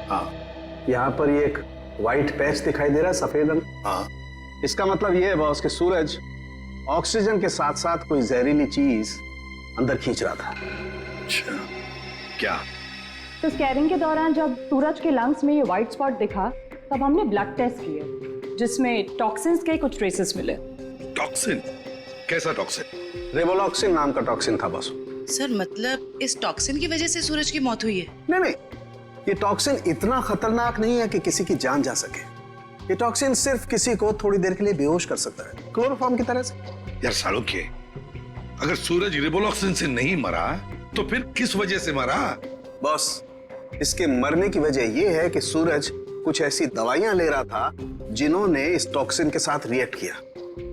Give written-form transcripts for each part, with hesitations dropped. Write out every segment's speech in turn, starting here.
हाँ। यहाँ पर ये एक व्हाइट पैच दिखाई दे रहा है, सफेद रंग। हाँ। इसका मतलब ये है बॉस कि सूरज ऑक्सीजन के साथ साथ कोई जहरीली चीज अंदर खींच रहा था। अच्छा, क्या? तो स्कैनिंग के दौरान जब सूरज के लंग्स में ये व्हाइट स्पॉट दिखा तब हमने ब्लड टेस्ट किए जिसमें टॉक्सिन्स के कुछ ट्रेसेस मिले। टॉक्सिन? कैसा टॉक्सिन? रेवोलॉक्सिन नाम का टॉक्सिन था बॉस। सर मतलब इस टॉक्सिन की वजह से सूरज की मौत हुई है? नहीं, ये टॉक्सिन इतना खतरनाक नहीं है कि किसी की जान जा सके। ये टॉक्सिन सिर्फ किसी को थोड़ी देर के लिए बेहोश कर सकता है, क्लोरोफॉर्म की तरह से। यार सालोक्य, अगर सूरज रिबोलॉक्सिन से नहीं मरा तो फिर किस वजह से मरा? बॉस, इसके मरने की वजह यह है कि सूरज कुछ ऐसी दवाइयां ले रहा था जिन्होंने इस टॉक्सिन के साथ रिएक्ट किया।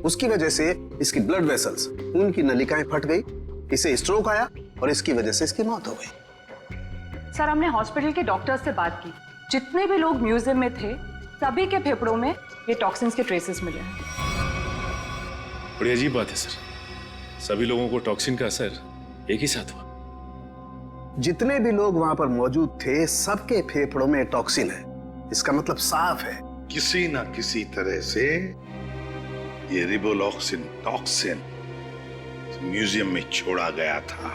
उसकी वजह से इसकी ब्लड वेसल्स, खून की नलिकाएं फट गई, इसे स्ट्रोक आया और इसकी वजह से इसकी मौत हो गई। सर हमने हॉस्पिटल के डॉक्टर से बात की, जितने भी लोग म्यूजियम में थे सभी के फेफड़ों में ये टॉक्सिन्स के ट्रेसेस मिले हैं। बड़ी अजीब बात है सर, सभी लोगों को टॉक्सिन का असर एक ही साथ हुआ। जितने भी लोग वहां पर मौजूद थे सबके फेफड़ों में टॉक्सिन है। इसका मतलब साफ है, किसी ना किसी तरह से ये रिबोलॉक्सिन टॉक्सिन म्यूजियम में छोड़ा गया था,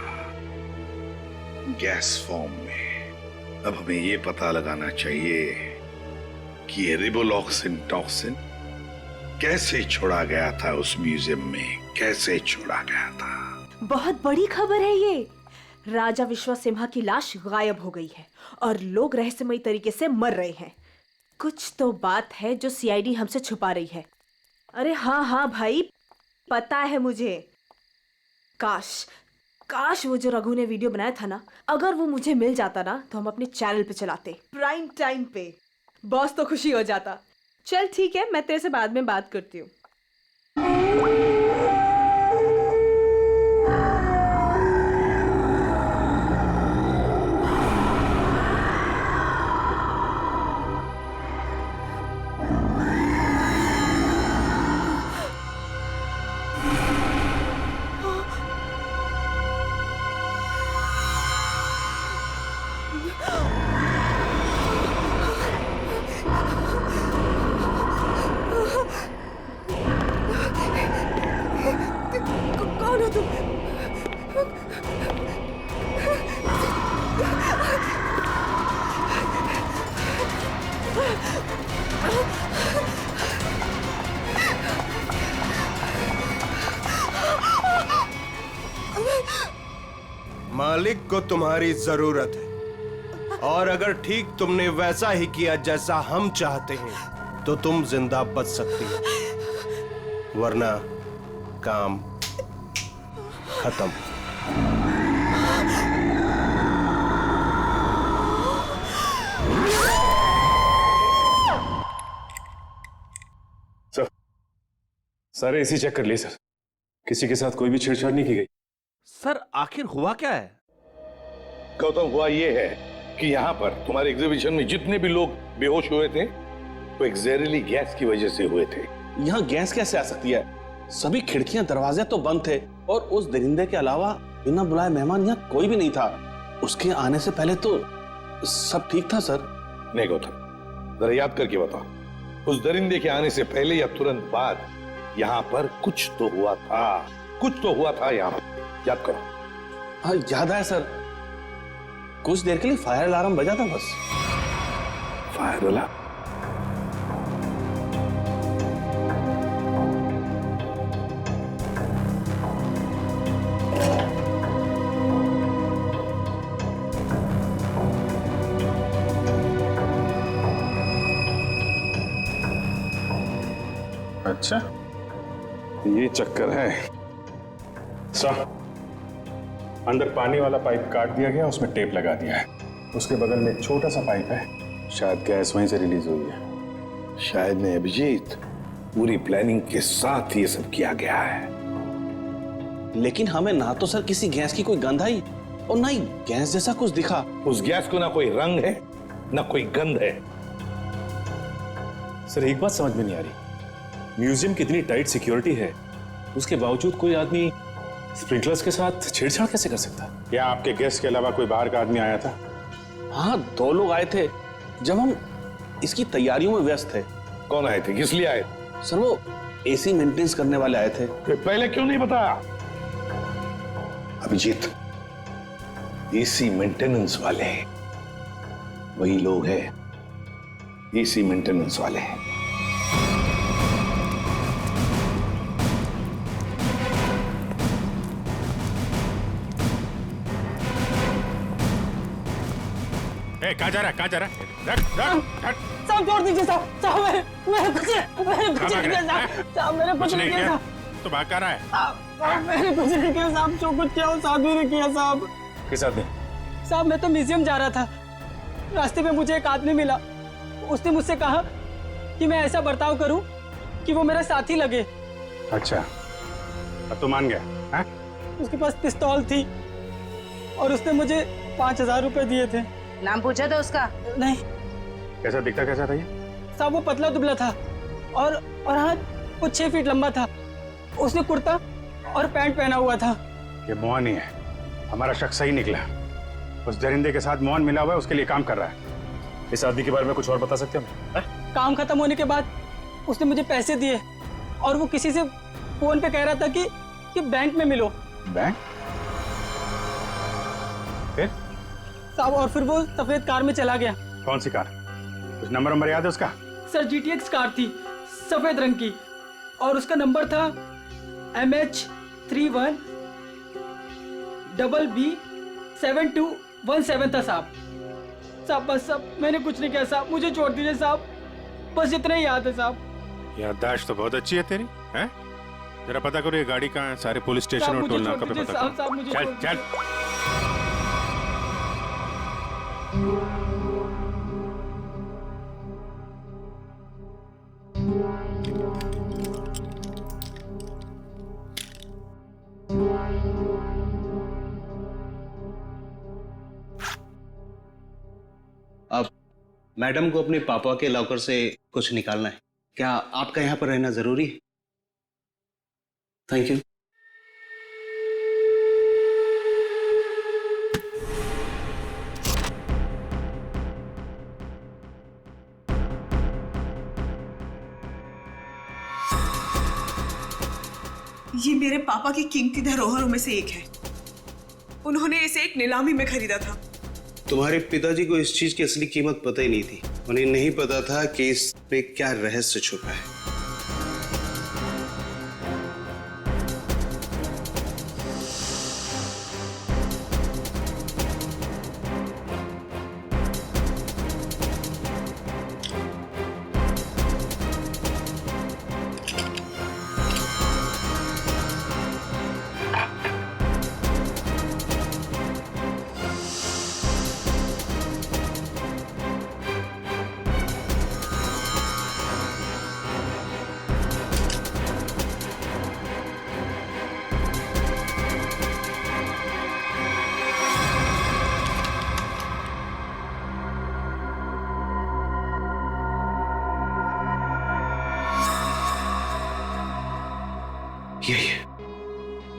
गैस फॉर्म में। अब हमें ये पता लगाना चाहिए कि ये रिबोलॉक्सिन टॉक्सिन कैसे छोड़ा गया था उस म्यूजियम में, कैसे छोड़ा गया था। बहुत बड़ी खबर है ये। राजा विश्वसिंहा की लाश गायब हो गई है और लोग रहस्यमयी तरीके से मर रहे हैं। कुछ तो बात है जो सीआईडी हमसे छुपा रही है। अरे हाँ हाँ भाई, पता है मुझे। काश वो जो रघु ने वीडियो बनाया था ना, अगर वो मुझे मिल जाता ना तो हम अपने चैनल पे चलाते, प्राइम टाइम पे। बॉस तो खुशी हो जाता। चल ठीक है, मैं तेरे से बाद में बात करती हूँ। कौन हो तुम? मालिक को तुम्हारी जरूरत है और अगर ठीक तुमने वैसा ही किया जैसा हम चाहते हैं तो तुम जिंदा बच सकती हो, वरना काम खत्म। सर एसी चेक कर लिए सर, किसी के साथ कोई भी छेड़छाड़ नहीं की गई। सर आखिर हुआ क्या है? गौतम, हुआ ये है कि यहाँ पर तुम्हारे एग्जीबिशन में जितने भी लोग बेहोश हुए थे वो एक जहरीली गैस की वजह से हुए थे। यहाँ गैस कैसे आ सकती है? सभी खिड़कियां दरवाजे तो बंद थे और उस दरिंदे के अलावा बिना बुलाए मेहमान यहाँ कोई भी नहीं था। उसके आने से पहले तो सब ठीक था सर। नहीं गौतम, जरा याद करके बताओ, उस दरिंदे के आने से पहले या तुरंत बाद यहाँ पर कुछ तो हुआ था, कुछ तो हुआ था यहाँ पर। याद करो। हाँ याद है सर, कुछ देर के लिए फायर अलार्म बजा था बस। Fire alarm? अच्छा, ये चक्कर है। सर, अंदर पानी वाला पाइप काट दिया गया, उसमें टेप लगा दिया है। उसके बगल में एक छोटा सा पाइप है, शायद गैस वहीं से रिलीज हुई है। शायद नहीं अभिजीत, पूरी प्लानिंग के साथ ये सब किया गया है। लेकिन हमें ना तो सर किसी गैस की कोई गंध आई और ना ही गैस जैसा कुछ दिखा। उस गैस को ना कोई रंग है ना कोई गंध है। सर एक बात समझ में नहीं आ रही, म्यूजियम की इतनी टाइट सिक्योरिटी है, उसके बावजूद कोई आदमी स्प्रिंकलर्स के साथ छेड़छाड़ कैसे कर सकता है? क्या आपके गेस्ट के अलावा कोई बाहर का आदमी आया था? हाँ 2 लोग आए थे, जब हम इसकी तैयारियों में व्यस्त थे। कौन आए थे, किस लिए आए? सर वो एसी मेंटेनेंस करने वाले आए थे। पहले क्यों नहीं बताया? अभिजीत, एसी मेंटेनेंस वाले वही लोग हैं, एसी मेंटेनेंस वाले हैं। कहाँ जा रहा है, कहाँ जा रहा है? रख। साहब छोड़ दीजिए साहब, साहब मैंने कुछ नहीं किया साहब, मैंने कुछ नहीं किया साहब। तो भाग कर रहा है? साहब मैंने कुछ नहीं किया साहब, जो कुछ किया वो साधु ने किया साहब। किस आदमी? साहब मैं तो म्यूजियम जा रहा था, रास्ते में मुझे एक आदमी मिला, उसने मुझसे कहा कि मैं ऐसा बर्ताव करूं कि वो मेरा साथी लगे। अच्छा, अब तू मान गया? हाँ? उसके पास पिस्तौल थी और उसने मुझे 5,000 रुपए दिए थे। नाम पूछा था उसका? नहीं। कैसा दिखता कैसा था ये? साहब वो पतला दुबला था और हाँ वो 6 फीट लंबा था। उसने कुर्ता और पैंट पहना हुआ था। ये मोहन ही है, हमारा शक सही निकला। उस दरिंदे के साथ मोहन मिला हुआ है, उसके लिए काम कर रहा है। इस आदमी के बारे में कुछ और बता सकते हो? काम खत्म होने के बाद उसने मुझे पैसे दिए और वो किसी से फोन पे कह रहा था कि बैंक में मिलो। बैंक? फिर? साहब और फिर वो सफेद कार में चला गया। कौन सी कार? कुछ नंबर याद है उसका? सर GTX कार थी, सफेद रंग की, और उसका नंबर था MH31 BB7217 था साहब। साहब बस साहब मैंने कुछ नहीं किया साहब, मुझे छोड़ दीजिए साहब, बस इतना ही याद है साहब। याददाश्त तो बहुत अच्छी है तेरी, हैं? जरा पता करो ये गाड़ी कहाँ है, सारे पुलिस स्टेशन और टोल नाका पे पता करो। चल चल। अब मैडम को अपने पापा के लॉकर से कुछ निकालना है, क्या आपका यहाँ पर रहना जरूरी है? Thank you. ये मेरे पापा की कीमती धरोहरों में से एक है। उन्होंने इसे एक नीलामी में खरीदा था। तुम्हारे पिताजी को इस चीज की असली कीमत पता ही नहीं थी। उन्हें नहीं पता था कि इस पे क्या रहस्य छुपा है।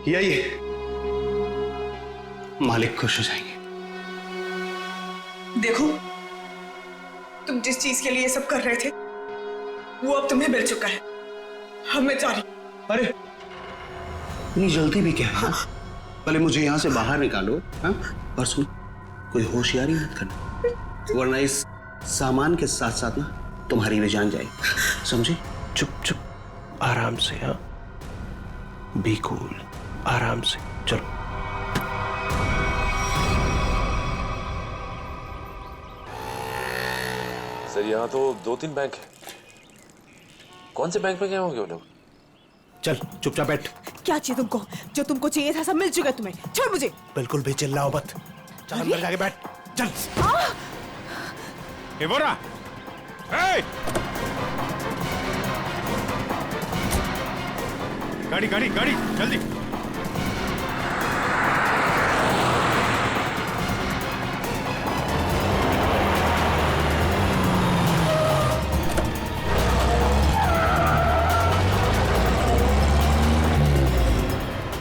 यही मालिक खुश हो जाएंगे। देखो, तुम जिस चीज के लिए ये सब कर रहे थे वो अब तुम्हें मिल चुका है। अब मैं जा रही हूं। अरे इतनी जल्दी भी क्या है? पहले मुझे यहाँ से बाहर निकालो। हाँ? और सुन, कोई होशियारी मत करना, वरना इस सामान के साथ साथ ना तुम्हारी भी जान जाएगी, समझे? चुप चुप, आराम से। हाँ, बी कूल, आराम से चलो। सर यहाँ तो 2-3 बैंक है। कौन से बैंक में गए होंगे वो लोग? चल चुपचाप बैठ। क्या चाहिए तुमको? जो तुमको चाहिए था सब मिल चुका है तुम्हें, छोड़ मुझे। बिल्कुल भी चिल्लाओ मत, चल अंदर जाके बैठ। चल। ये बोरा, गाड़ी गाड़ी गाड़ी जल्दी।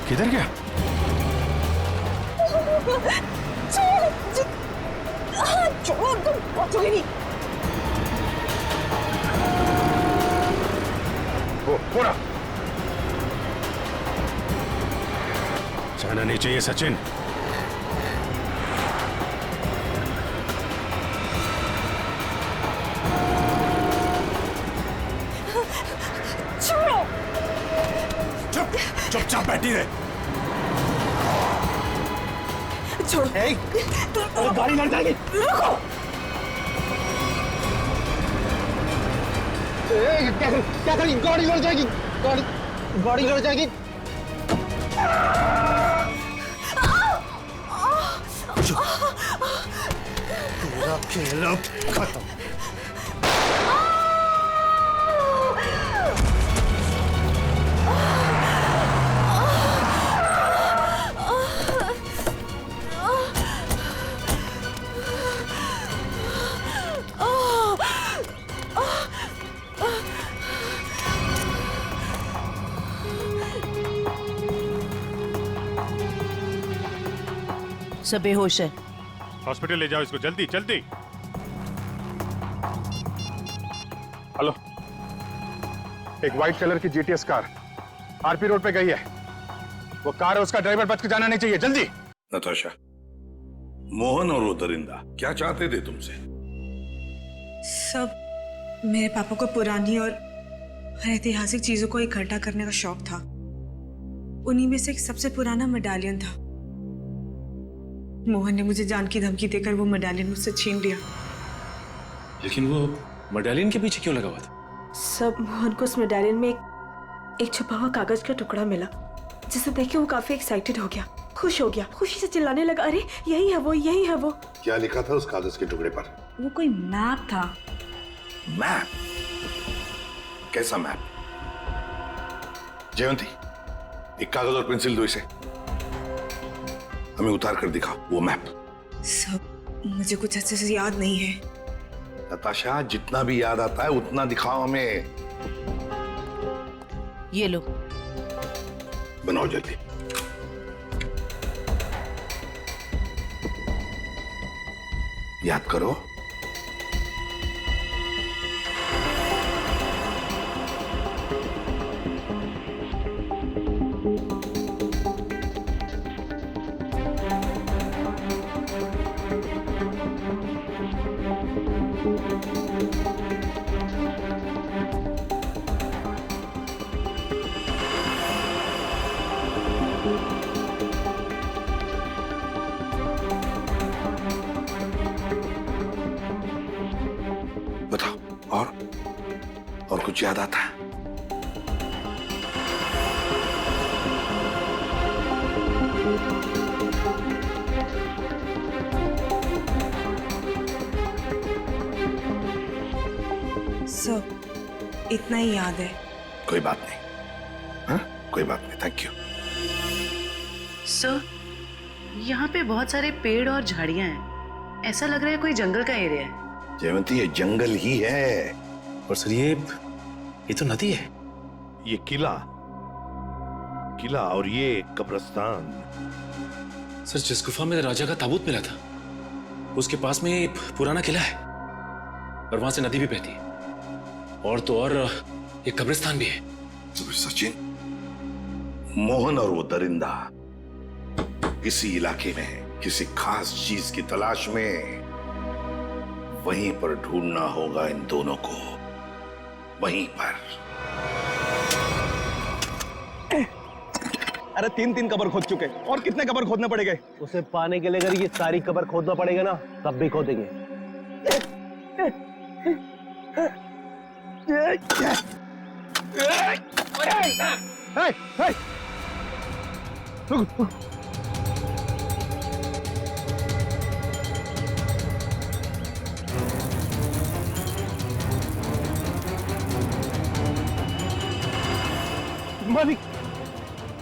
किधर गया? छोड़ो तुम, पहुंचोगे नहीं। थोड़ा जाना नहीं चाहिए सचिन। छोड़ो। चुपचाप बैठी रहे। छोड़ो। गाड़ी लड़ जाएगी। रुको। क्या करी? गाड़ी लड़ जाएगी। गाड़ी लड़ जाएगी। पूरा खेल अब खत्म। सब बेहोश है। हॉस्पिटल ले जाओ इसको, जल्दी जल्दी। हेलो, एक व्हाइट कलर की जीटीएस कार आरपी रोड पे गई है। वो कार है, उसका ड्राइवर बच के जाना नहीं चाहिए, जल्दी। नताशा, मोहन और वो दरिंदा क्या चाहते थे तुमसे? सब मेरे पापा को पुरानी और ऐतिहासिक चीजों को इकट्ठा करने का शौक था। उन्हीं में से एक सबसे पुराना मेडालियन था। मोहन ने मुझे जान की धमकी देकर वो मेडालियन मुझसे छीन लिया। लेकिन वो मेडालियन के पीछे क्यों लगा हुआ था? सब मोहन को उस मेडालियन में एक छुपा हुआ कागज का टुकड़ा मिला, जिसे देख के वो काफी एक्साइटेड हो गया, खुश हो गया, खुशी से चिल्लाने लगा, अरे यही है वो, यही है वो। क्या लिखा था उस कागज के टुकड़े पर? वो कोई मैप था। मैप? कैसा मैप? जयंती, एक कागज और पेंसिल दो इसे, हमें उतार कर दिखाओ वो मैप। सब मुझे कुछ अच्छे से याद नहीं है। नताशा, जितना भी याद आता है उतना दिखाओ हमें। ये लो। बनाओ जल्दी। याद करो। बताओ, और कुछ याद आता है? सब इतना ही याद है। कोई बात नहीं, हाँ? कोई बात नहीं, थैंक यू। सर, यहाँ पे बहुत सारे पेड़ और झाड़ियाँ हैं। ऐसा लग रहा है कोई जंगल का एरिया है। जयवंती, ये जंगल ही है। और सर ये तो नदी है। ये किला और ये कब्रिस्तान। सर, जिस गुफा में राजा का ताबूत मिला था, उसके पास में एक पुराना किला है और वहां से नदी भी बहती है, और तो और एक कब्रिस्तान भी है। तो सचिन, मोहन और वो दरिंदा किसी इलाके में किसी खास चीज की तलाश में, वहीं पर ढूंढना होगा इन दोनों को, वहीं पर। अरे 3 कब्र खोद चुके, और कितने कब्र खोदने पड़ेंगे? उसे पाने के लिए अगर ये सारी कब्र खोदना पड़ेगा ना, तब भी खोदेंगे।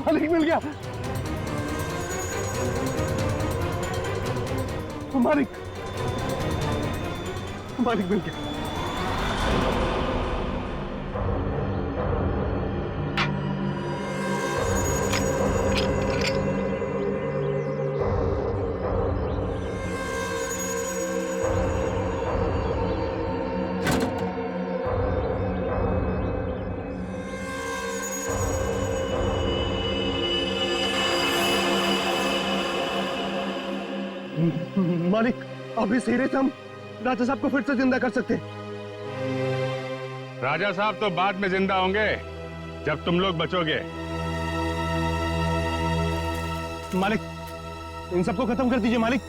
मालिक मिल गया। मालिक मिल गया। मालिक, अब इस हीरे से हम राजा साहब को फिर से जिंदा कर सकते हैं। राजा साहब तो बाद में जिंदा होंगे जब तुम लोग बचोगे। मालिक, इन सबको खत्म कर दीजिए मालिक।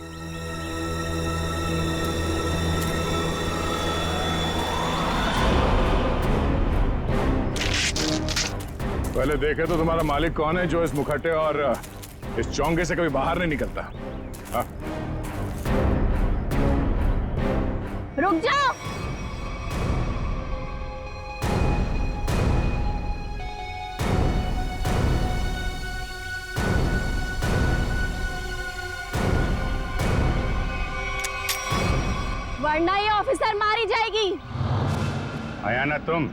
पहले देखे तो तुम्हारा मालिक कौन है जो इस मुखट्टे और इस चौंगे से कभी बाहर नहीं निकलता। हाँ? रुक जाओ। वरना ये ऑफिसर मारी जाएगी। आया ना तुम,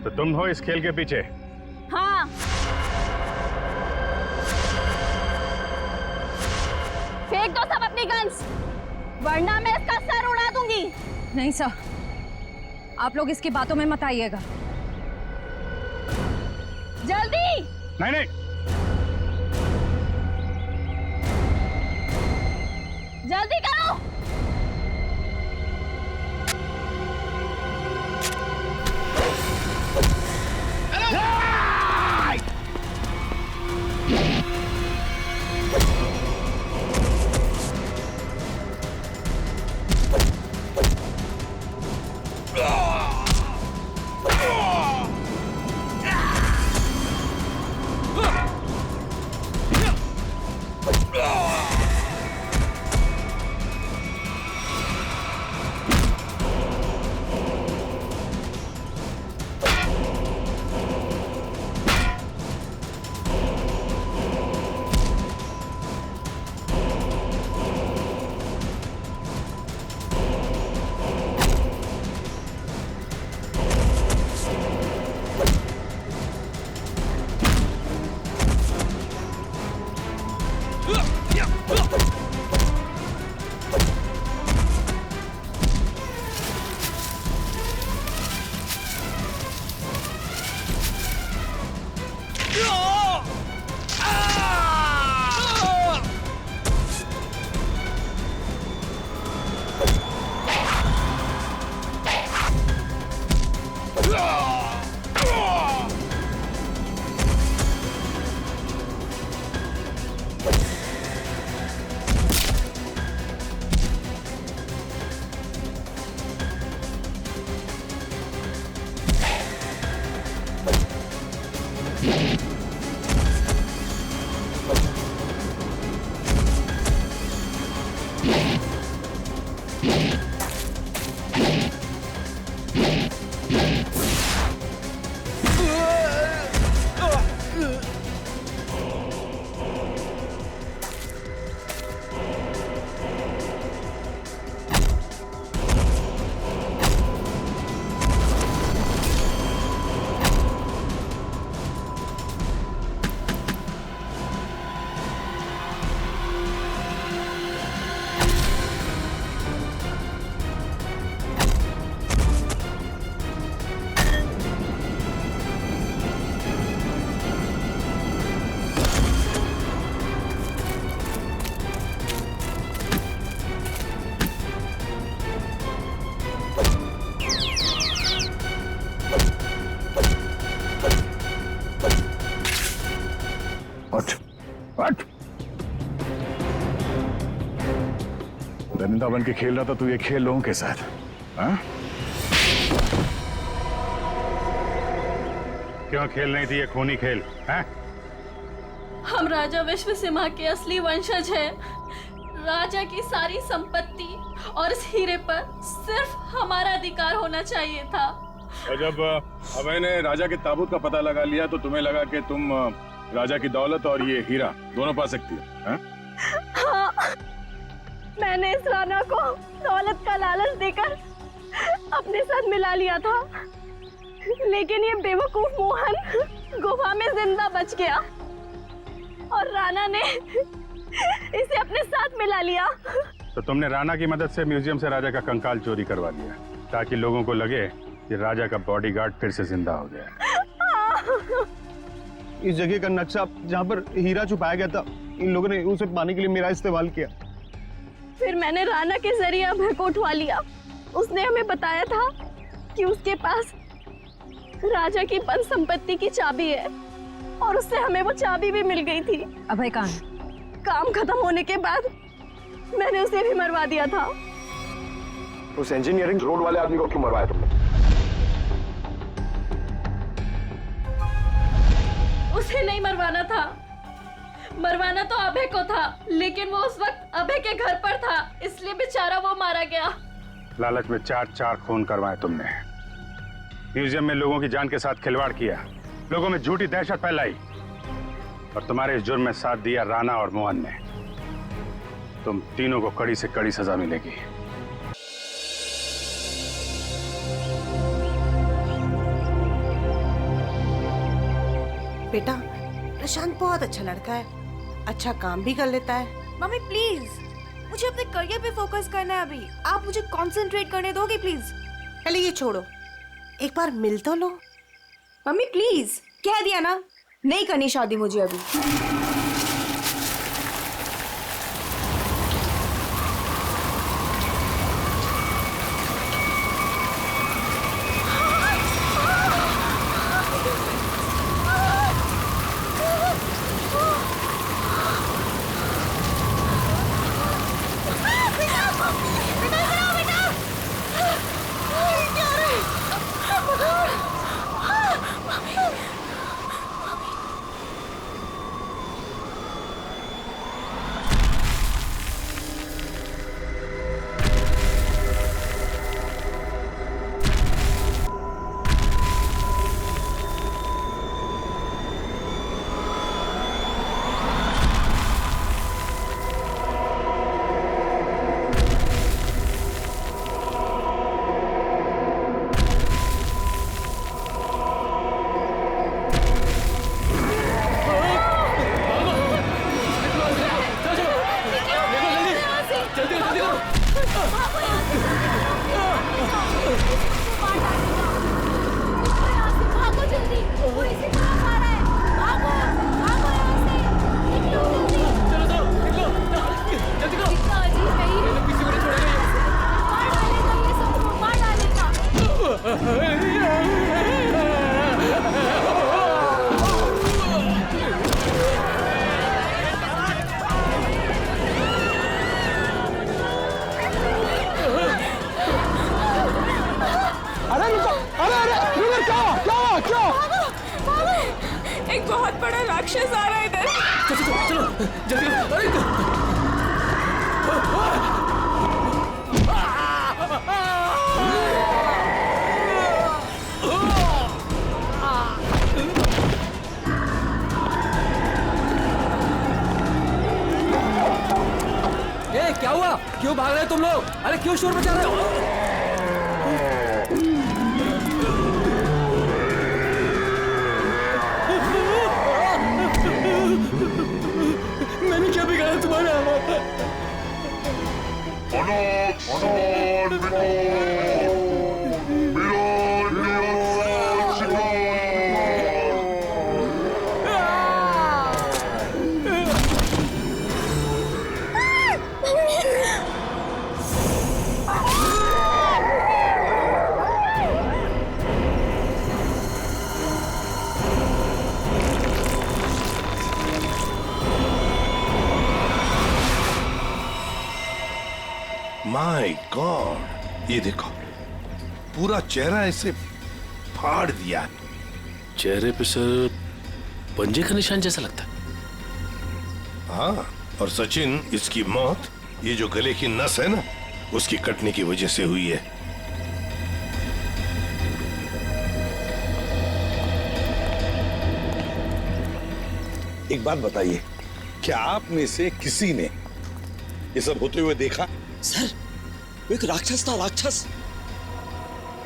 तो तुम हो इस खेल के पीछे। हाँ। फेंक दो सब अपनी गन्स, वरना मैं इसका सर उड़ा दूंगी। नहीं सर, आप लोग इसकी बातों में मत आइएगा। जल्दी। नहीं नहीं, जल्दी करो। दरिंदा बन के खेल रहा था तू ये खेल लोगों के साथ। हाँ? क्यों खेल नहीं थी ये खूनी खेल? हाँ? हम राजा विश्व सिम्हा के असली वंशज हैं। राजा की सारी संपत्ति और इस हीरे पर सिर्फ हमारा अधिकार होना चाहिए था। और जब मैंने राजा के ताबूत का पता लगा लिया तो तुम्हें लगा कि तुम राजा की दौलत और ये हीरा दोनों पा सकती हो। हाँ, मैंने इस राणा को दौलत का लालच देकर अपने साथ मिला लिया था, लेकिन ये बेवकूफ मोहन गुफा में जिंदा बच गया और राणा ने इसे अपने साथ मिला लिया। तो तुमने राणा की मदद से म्यूजियम से राजा का कंकाल चोरी करवा दिया ताकि लोगों को लगे कि राजा का बॉडीगार्ड फिर से जिंदा हो गया। इस जगह का नक्शा जहाँ पर हीरा छुपाया गया था, इन लोगों ने उसे पाने के लिए मेरा इस्तेमाल किया। फिर मैंने राणा के जरिए अभय को उठवा लिया। उसने हमें बताया था कि उसके पास राजा की बंद संपत्ति की चाबी है और उससे हमें वो चाबी भी मिल गई थी। अभय कहाँ? काम खत्म होने के बाद मैंने उसे भी मरवा दिया था। उस इंजीनियरिंग रोड वाले आदमी को क्यों मरवाया तुमने? उसे नहीं मरवाना था, मरवाना तो अभय को था, लेकिन वो उस वक्त अभय के घर पर था, इसलिए बेचारा वो मारा गया। लालच में चार खून करवाए तुमने, म्यूजियम में लोगों की जान के साथ खिलवाड़ किया, लोगों में झूठी दहशत फैलाई और तुम्हारे इस जुर्म में साथ दिया राणा और मोहन ने। तुम तीनों को कड़ी से कड़ी सजा मिलेगी। बेटा, प्रशांत बहुत अच्छा लड़का है, अच्छा काम भी कर लेता है। मम्मी प्लीज, मुझे अपने करियर पे फोकस करना है अभी। आप मुझे कंसंट्रेट करने दोगे प्लीज? पहले ये छोड़ो, एक बार मिल तो लो। मम्मी प्लीज, कह दिया ना, नहीं करनी शादी मुझे अभी। एक बहुत बड़ा राक्षस आ रहा है इधर। चलो जल्दी। क्या हुआ? क्यों भाग रहे हो तुम लोग? अरे क्यों शोर मचा रहे हो? मैंने क्या बिगाड़ा तुम्हारा? माय गॉड, ये देखो, पूरा चेहरा ऐसे फाड़ दिया। चेहरे पे सर पंजे का निशान जैसा लगता है। हाँ, और सचिन, इसकी मौत ये जो गले की नस है ना, उसकी कटने की वजह से हुई है। एक बात बताइए, क्या आप में से किसी ने ये सब होते हुए देखा? सर, वो एक राक्षस था, राक्षस,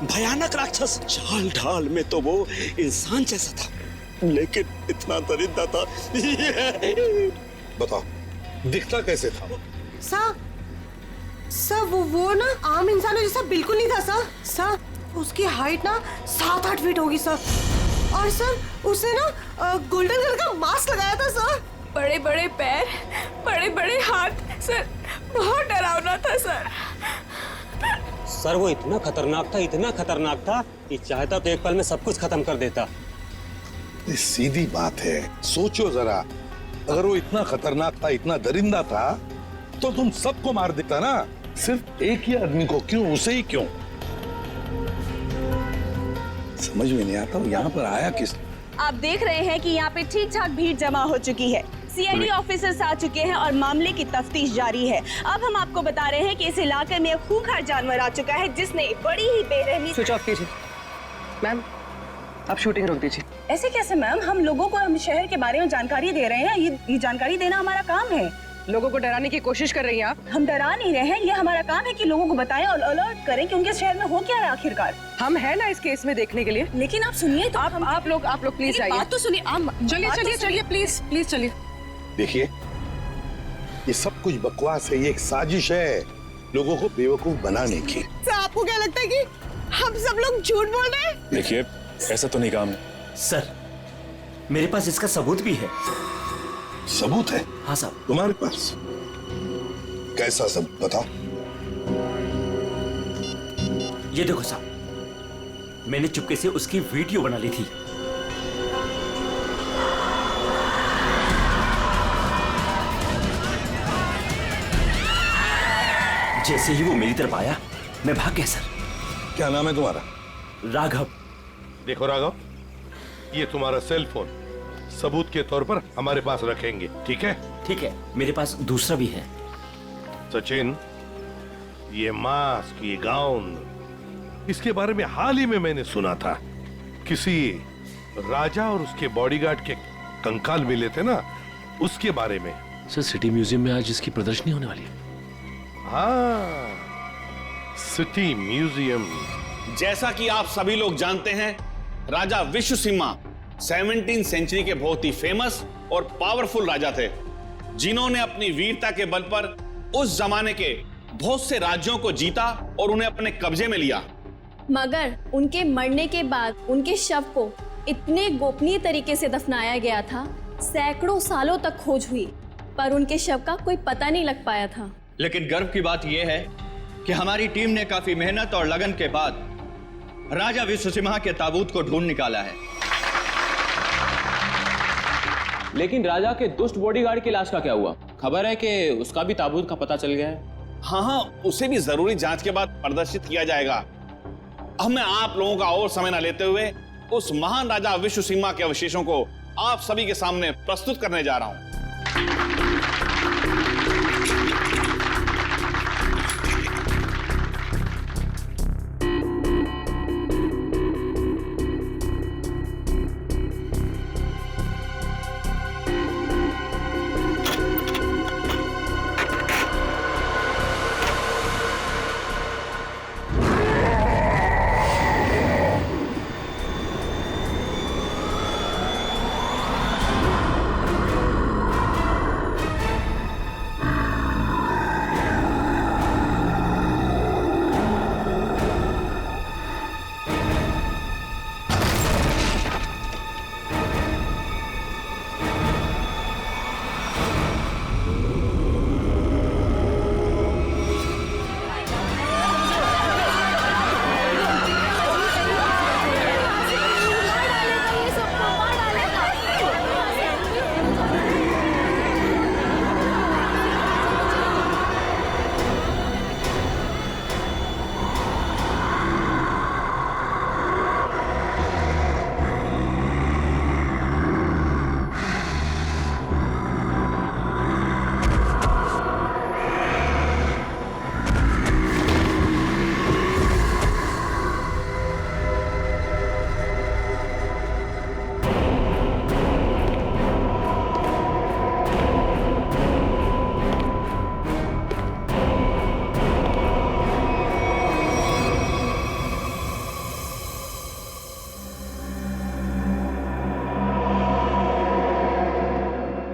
भयानक राक्षस। चाल ढाल में तो वो इंसान जैसा था, लेकिन इतना दरिद्र था। बताओ, दिखता कैसे था? सर वो ना आम इंसानों जैसा बिल्कुल नहीं था सर। उसकी हाइट ना 7-8 फीट होगी सर। और सर उसने ना गोल्डन कलर का मास्क लगाया था सर। बड़े बड़े पैर, बड़े बड़े हाथ सर, बहुत डरावना था सर। सर वो इतना खतरनाक था कि चाहता तो एक पल में सब कुछ खत्म कर देता। ये सीधी बात है, सोचो जरा, अगर वो इतना खतरनाक था, इतना दरिंदा था, तो तुम सबको मार देता ना, सिर्फ एक ही आदमी को क्यों, उसे ही क्यों? समझ में नहीं आता वो यहाँ पर आया किस? आप देख रहे हैं कि यहाँ पे ठीक ठाक भीड़ जमा हो चुकी है। सीआईडी ऑफिसर्स आ चुके हैं और मामले की तफ्तीश जारी है। अब हम आपको बता रहे हैं कि इस इलाके में एक खूंखार जानवर आ चुका है जिसने बड़ी ही बेरहमी। स्विच ऑफ कीजिए मैम, आप शूटिंग रोक दीजिए। ऐसे कैसे मैम? हम लोगों को हम शहर के बारे में जानकारी दे रहे हैं, ये जानकारी देना हमारा काम है। लोगों को डराने की कोशिश कर रही हैं आप। हम डरा नहीं रहे हैं, ये हमारा काम है कि लोगों को बताएं और अलर्ट करें कि उनके शहर में हो क्या रहा है आखिरकार। हम है ना इस केस में देखने के लिए। लेकिन आप सुनिए तो आप लोग प्लीज आइए। बात तो सुनिए। चलिए प्लीज चलिए। देखिए, ये सब कुछ बकवास है, ये एक साजिश है लोगों को बेवकूफ बनाने की। सर आपको क्या लगता है कि हम सब लोग झूठ बोल रहे हैं? देखिए, ऐसा तो नहीं काम सर, मेरे पास इसका सबूत भी है। सबूत है? हाँ साहब। तुम्हारे पास कैसा सबूत, बताओ। ये देखो साहब, मैंने चुपके से उसकी वीडियो बना ली थी। जैसे ही वो मेरी तरफ आया, मैं भाग गया सर। क्या नाम है तुम्हारा? राघव। देखो राघव, ये तुम्हारा सेल फोन सबूत के तौर पर हमारे पास रखेंगे, ठीक है? ठीक है, मेरे पास दूसरा भी है। सचिन, ये मास्क, ये गाउन, इसके बारे में हाल ही में मैंने सुना था। किसी राजा और उसके बॉडीगार्ड के कंकाल मिले थे ना, उसके बारे में। सर, सिटी म्यूजियम में आज इसकी प्रदर्शनी होने वाली है। हाँ, सिटी म्यूजियम। जैसा कि आप सभी लोग जानते हैं, राजा विश्वसिम्हा 17वीं सेंचुरी के बहुत ही फेमस और पावरफुल राजा थे, जिन्होंने अपनी वीरता के बल पर उस जमाने के बहुत से राज्यों को जीता और उन्हें अपने कब्जे में लिया। मगर उनके मरने के बाद उनके शव को इतने गोपनीय तरीके से दफनाया गया था, सैकड़ों सालों तक खोज हुई, पर उनके शव का कोई पता नहीं लग पाया था। लेकिन गर्व की बात यह है कि हमारी टीम ने काफी मेहनत और लगन के बाद राजा विश्वसिम्हा के ताबूत को ढूंढ निकाला है। लेकिन राजा के दुष्ट बॉडीगार्ड की लाश का क्या हुआ? खबर है कि उसका भी ताबूत का पता चल गया है। हाँ, उसे भी जरूरी जांच के बाद प्रदर्शित किया जाएगा। अब मैं आप लोगों का और समय न लेते हुए उस महान राजा विश्वसिम्हा के अवशेषों को आप सभी के सामने प्रस्तुत करने जा रहा हूं।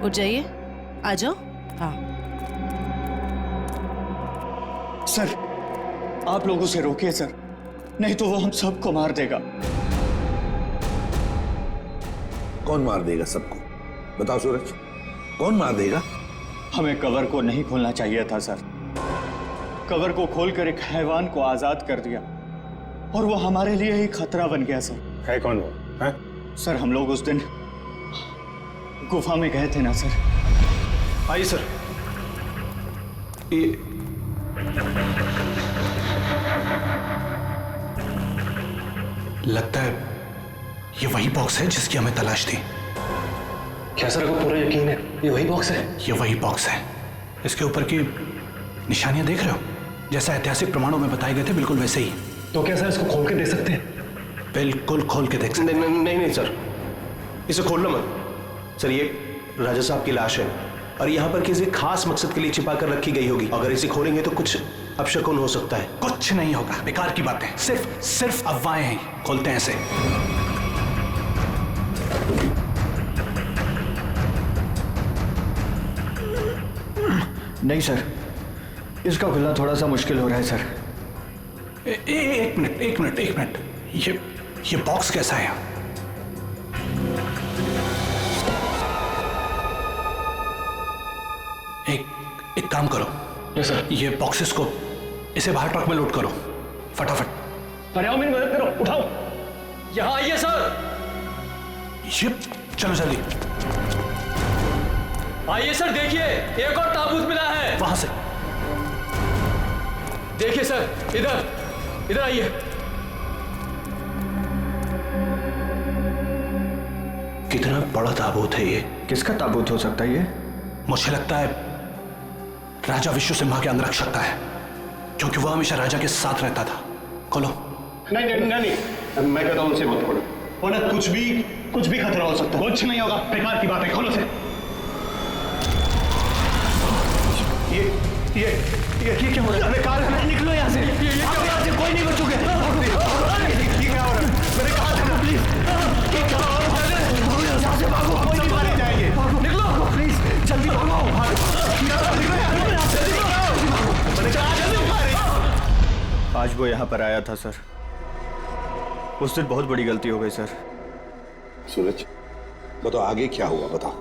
उठ जाइए, आ जाओ। हाँ सर, आप लोगों से रोकिए सर, नहीं तो वो हम सबको मार देगा। कौन मार देगा सबको? बताओ सूरज, कौन मार देगा? हमें कवर को नहीं खोलना चाहिए था सर। कवर को खोलकर एक हैवान को आजाद कर दिया और वो हमारे लिए ही खतरा बन गया सर। है कौन वो? है? सर हम लोग उस दिन गुफा में गए थे ना सर। आइए सर। ये लगता है ये वही बॉक्स है जिसकी हमें तलाश थी। क्या सर, आपको पूरा यकीन है ये वही बॉक्स है? ये वही बॉक्स है। इसके ऊपर की निशानियां देख रहे हो? जैसा ऐतिहासिक प्रमाणों में बताए गए थे बिल्कुल वैसे ही। तो क्या सर इसको खोल के देख सकते हैं? बिल्कुल खोल के देख सकते हैं। नहीं सर, इसे खोलना मत सर। ये राजा साहब की लाश है और यहाँ पर किसी खास मकसद के लिए छिपा कर रखी गई होगी। अगर इसे खोलेंगे तो कुछ अपशकुन हो सकता है। कुछ नहीं होगा, बेकार की बातें, सिर्फ अफवाहें हैं। खोलते हैं इसे। नहीं सर, इसका खुलना थोड़ा सा मुश्किल हो रहा है सर। एक मिनट। ये बॉक्स कैसा है? एक काम करो। सर, ये बॉक्सेस को इसे बाहर ट्रक में लोड करो फटाफट। अरे आओ मेरी मदद करो, उठाओ। यहाँ आइए सर। ये चलो जल्दी आइए सर, देखिए एक और ताबूत मिला है। वहां से देखिए सर, इधर आइए। कितना बड़ा ताबूत है ये? किसका ताबूत हो सकता है ये? मुझे लगता है राजा विश्व सिम्हा के अंगरक्षक का है, क्योंकि वह हमेशा राजा के साथ रहता था। खोलो। नहीं, मैं कहता हूँ उनसे मत खोलो। वरना कुछ भी खतरा हो सकता है। कुछ नहीं होगा, बेकार की बात है। खोलो से। ये क्या हो रहा है? अरे कार निकलो यहाँ से। यहाँ से कोई नहीं बचोगे। ये क्या हो रहा है? मैंने कहा था ना, प्लीज। ये क्या हो रहा है? यहाँ से भागो, कोई नहीं मारे जाएंगे। निकलो प्लीज, जल्दी भागो। आज वो यहाँ पर आया था सर। उस दिन बहुत बड़ी गलती हो गई सर। सूरज, बताओ आगे क्या हुआ, बताओ।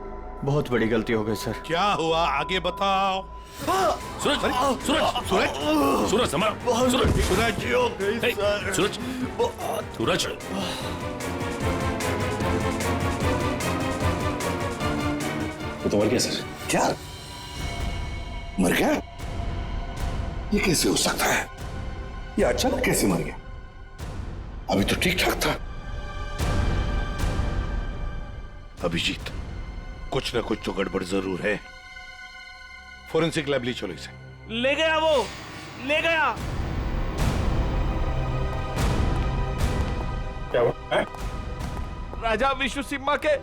बहुत बड़ी गलती हो गई सर। क्या हुआ आगे बताओ। सूरज वो तो मर गया सर। क्या मर गया? ये कैसे हो सकता है? ये अचानक कैसे मर गया? अभी तो ठीक ठाक था। अभिजीत, कुछ ना कुछ तो गड़बड़ जरूर है। फोरेंसिक लैब ले चलो इसे। ले गया। क्या हुआ? राजा विश्व सिम्हा के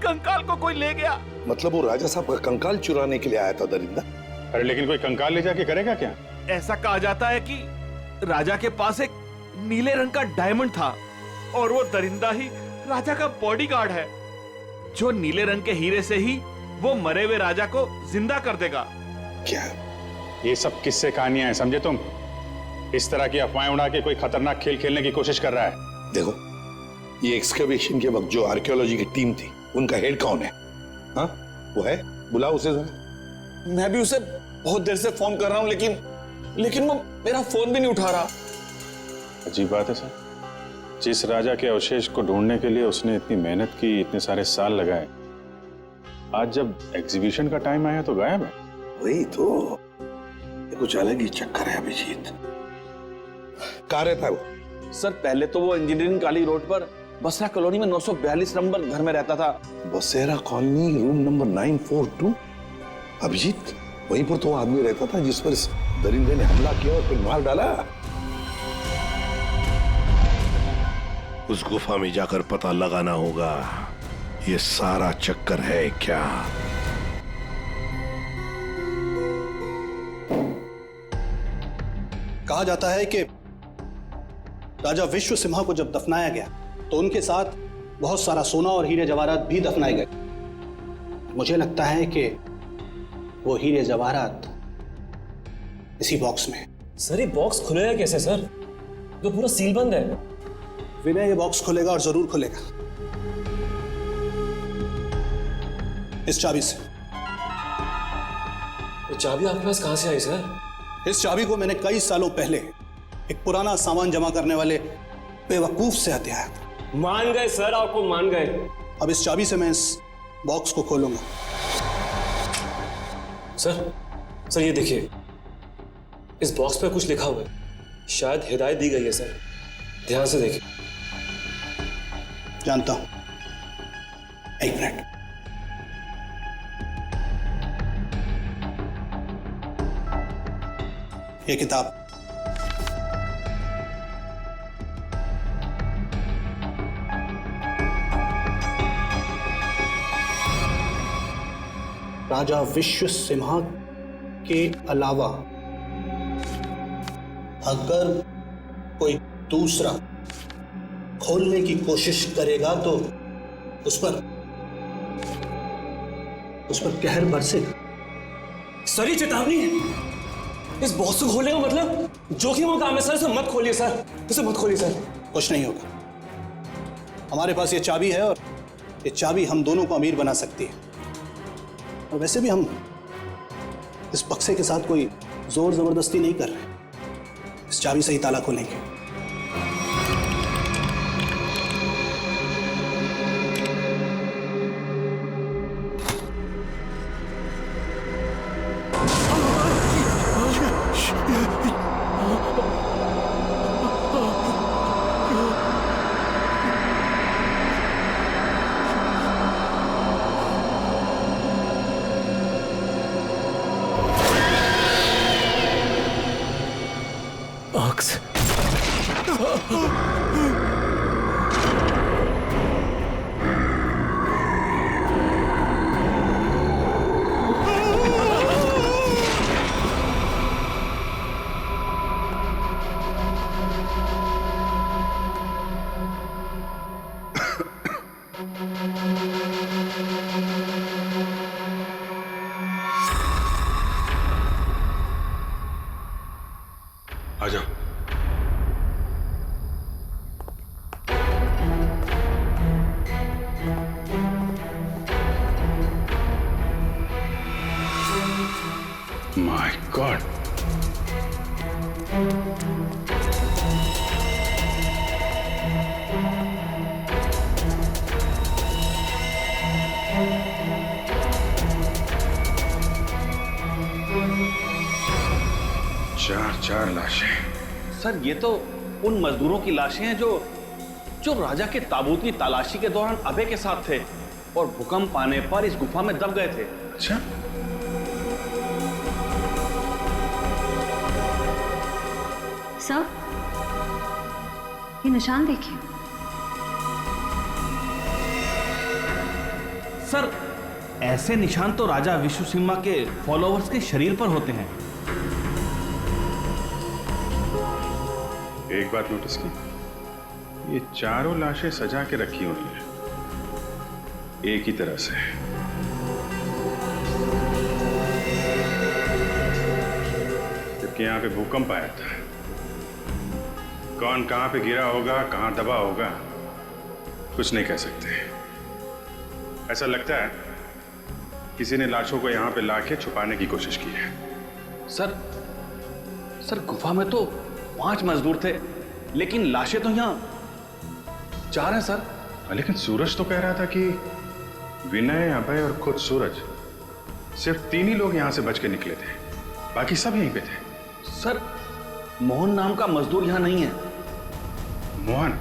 कंकाल को कोई ले गया। मतलब वो राजा साहब का कंकाल चुराने के लिए आया था दरिंदा? अरे लेकिन कोई कंकाल ले जाके करेगा क्या? ऐसा कहा जाता है कि राजा के पास एक नीले रंग का डायमंड था और वो दरिंदा ही राजा का बॉडीगार्ड है, जो नीले रंग के हीरे से ही वो मरे हुए राजा को जिंदा कर देगा। क्या? ये सब किस्से कहानियां हैं, समझे तुम? इस तरह की अफवाहें उड़ा के कोई खतरनाक खेल खेलने की कोशिश कर रहा है। देखो, ये एक्सकवेशन के वक्त जो आर्कियोलॉजी की टीम थी, उनका हेड कौन है? हाँ, वो है? बुलाओ उसे जरा। मैं भी उसे बहुत देर से फोन कर रहा हूं, लेकिन वो मेरा फोन भी नहीं उठा रहा। अजीब बात है सर, जिस राजा के अवशेष को ढूंढने के लिए उसने इतनी मेहनत की, इतने सारे साल लगाए, आज जब एग्जीबिशन का टाइम आया तो गायब है। वही तो, ये कुछ अलग ही चक्कर है अभिजीत। कहाँ रहता है वो? सर पहले तो वो इंजीनियरिंग कॉलेज रोड पर बसरा कॉलोनी में 942 नंबर घर में रहता था। बसेरा कॉलोनी, रूम नंबर 942। अभिजीत, वहीं पर तो वो आदमी रहता था जिस पर इस दरिंदे ने हमला किया और फिर मार डाला। उस गुफा में जाकर पता लगाना होगा ये सारा चक्कर है क्या। कहा जाता है कि राजा विश्व सिम्हा को जब दफनाया गया तो उनके साथ बहुत सारा सोना और हीरे जवाहरात भी दफनाए गए। मुझे लगता है कि वो हीरे जवाहरात इसी बॉक्स में। सर ये बॉक्स खुलेगा कैसे सर? तो पूरा सील बंद है। विनय, ये बॉक्स खुलेगा और जरूर खुलेगा इस चाबी से। ये चाबी आपके पास कहां से आई सर? इस चाबी को मैंने कई सालों पहले एक पुराना सामान जमा करने वाले बेवकूफ से हथियाया था। मान गए सर, आपको मान गए। अब इस चाबी से मैं इस बॉक्स को खोलूंगा। सर ये देखिए, इस बॉक्स पे कुछ लिखा हुआ है, शायद हिदायत दी गई है सर, ध्यान से देखिए। जानता हूं, एक मिनट। ये किताब राजा विश्व सिम्हा के अलावा अगर कोई दूसरा खोलने की कोशिश करेगा तो उस पर कहर बरसेगा। सर ये चेतावनी है, इस बॉक्स को खोलने का मतलब जोखिम का काम है सर, इसे मत खोलिए सर, इसे मत खोलिए सर। कुछ नहीं होगा, हमारे पास ये चाबी है और ये चाबी हम दोनों को अमीर बना सकती है। और वैसे भी हम इस बक्से के साथ कोई जोर जबरदस्ती नहीं कर रहे, इस चाबी से ही ताला खोलेंगे। आ जाओ। माय गॉड, चार लाशें। सर ये तो उन मजदूरों की लाशें हैं जो राजा के ताबूत की तलाशी के दौरान अभय के साथ थे और भूकंप आने पर इस गुफा में दब गए थे। अच्छा, सर ये निशान देखिए। सर ऐसे निशान तो राजा विश्व सिम्हा के फॉलोअर्स के शरीर पर होते हैं। एक बात नोटिस की, ये चारों लाशें सजा के रखी हुई हैं एक ही तरह से। जबकि यहां पे भूकंप आया था, कौन कहां पे गिरा होगा, कहां दबा होगा, कुछ नहीं कह सकते। ऐसा लगता है किसी ने लाशों को यहां पे लाके छुपाने की कोशिश की है। सर गुफा में तो 5 मजदूर थे, लेकिन लाशें तो यहाँ 4 हैं सर। लेकिन सूरज तो कह रहा था कि विनय, अभय और खुद सूरज, सिर्फ 3 ही लोग यहां से बच के निकले थे, बाकी सब यहीं पे थे। सर मोहन नाम का मजदूर यहां नहीं है। मोहन?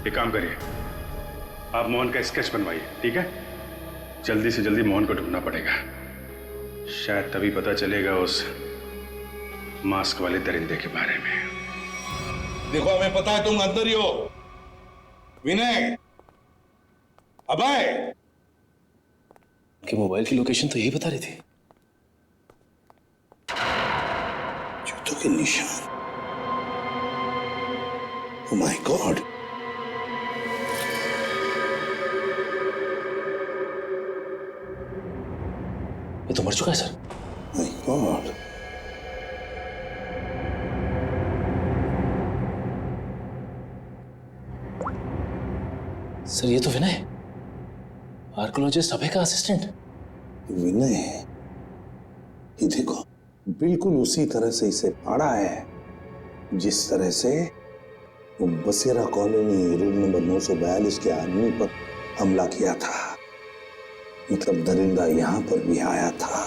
एक काम करिए, आप मोहन का स्केच बनवाइए, ठीक है? जल्दी से जल्दी मोहन को ढूंढना पड़ेगा, शायद तभी पता चलेगा उस मास्क वाले दरिंदे के बारे में। देखो हमें पता है तुम अंदर ही हो। विनय, अभय, कि मोबाइल की लोकेशन तो यही बता रही थी। जूतों के निशान। ओह माय गॉड, ये तो मर चुका है सर। माय गॉड, सर ये तो विनय, आर्कोलॉजिस्ट अभय का असिस्टेंट। विनय, ये देखो, बिल्कुल उसी तरह से इसे फाड़ा है जिस तरह से वो बसेरा कॉलोनी रूम नंबर 942 के आदमी पर हमला किया था। मतलब दरिंदा यहां पर भी आया था।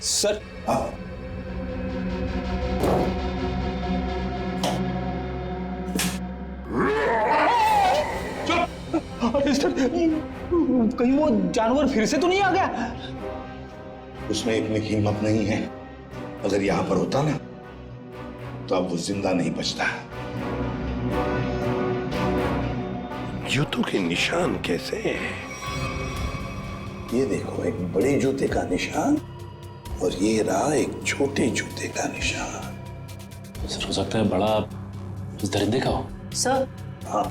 सर, कहीं वो जानवर फिर से तो नहीं आ गया? उसमें इतनी हिम्मत नहीं है। अगर यहां पर होता ना तो अब वो जिंदा नहीं बचता। जूतों के निशान कैसे हैं? ये देखो, एक बड़े जूते का निशान और ये रहा एक छोटे जूते का निशान। सर, हो सकता है बड़ा उस दरिंदे का हो। सर, हाँ,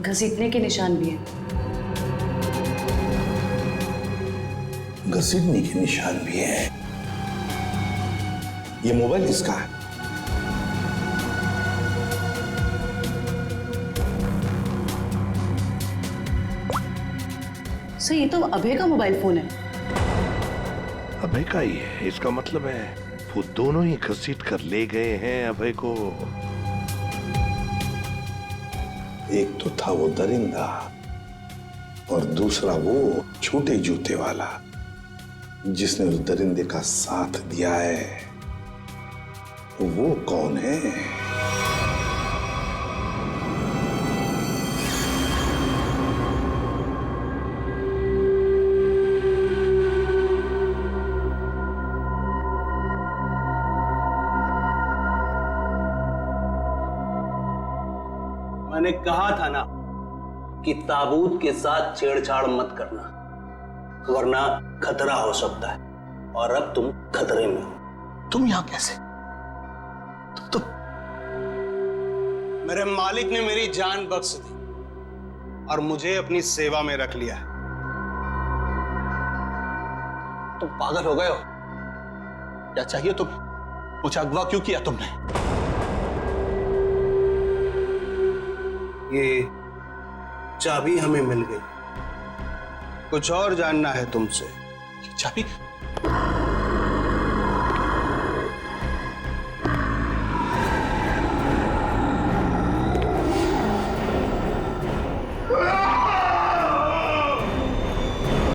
घसीटने के निशान भी हैं। घसीटने के निशान भी है। ये मोबाइल किसका है? सर, ये तो अभय का मोबाइल फोन है। अभय का ही है। इसका मतलब है वो दोनों ही घसीट कर ले गए हैं अभय को। एक तो था वो दरिंदा और दूसरा वो छोटे जूते वाला जिसने उस दरिंदे का साथ दिया है। वो कौन है? मैंने कहा था ना कि ताबूत के साथ छेड़छाड़ मत करना, वरना खतरा हो सकता है। और अब तुम खतरे में हो। तुम यहां कैसे? तुम मेरे मालिक ने मेरी जान बख्श दी और मुझे अपनी सेवा में रख लिया है। तुम पागल हो गए हो? क्या चाहिए तुम्हें? मुझे अगवा क्यों किया तुमने? ये चाबी हमें मिल गई। कुछ और जानना है तुमसे? चाबी?